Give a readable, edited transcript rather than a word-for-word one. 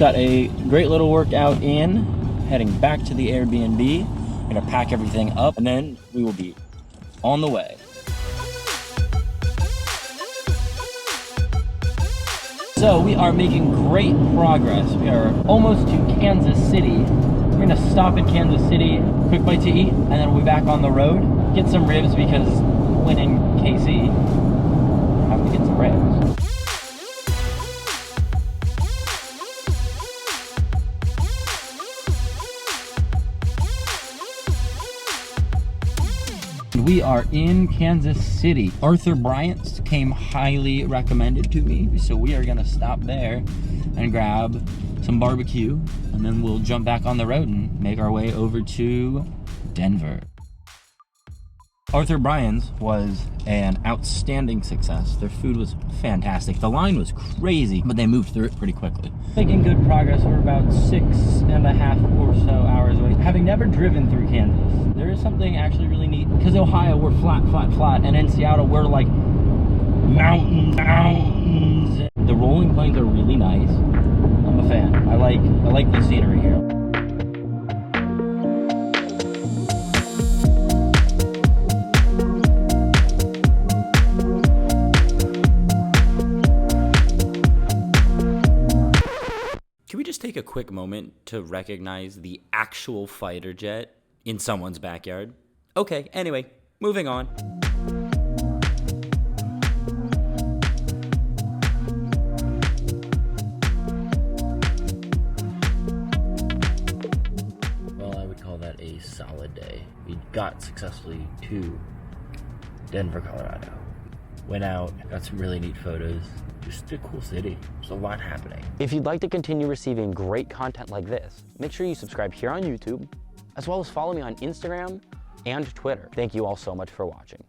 got a great little workout in, heading back to the Airbnb. I'm gonna pack everything up and then we will be on the way. So we are making great progress. We are almost to Kansas City. We're gonna stop in Kansas City, quick bite to eat, and then we'll be back on the road. Get some ribs because when in KC, I have to get some ribs. We are in Kansas City. Arthur Bryant's came highly recommended to me, so we are gonna stop there and grab some barbecue, and then we'll jump back on the road and make our way over to Denver. Arthur Bryant's was an outstanding success. Their food was fantastic. The line was crazy, but they moved through it pretty quickly. Making good progress. We're about 6.5 or so hours away. Having never driven through Kansas, there is something actually really neat. Because Ohio, we're flat, and in Seattle, we're like mountains. The rolling plains are really nice. I'm a fan. I like the scenery here. Can we just take a quick moment to recognize the actual fighter jet in someone's backyard? Okay, anyway, moving on. Well, I would call that a solid day. We got successfully to Denver, Colorado. Went out, got some really neat photos. Just a cool city. There's a lot happening. If you'd like to continue receiving great content like this, make sure you subscribe here on YouTube, as well as follow me on Instagram and Twitter. Thank you all so much for watching.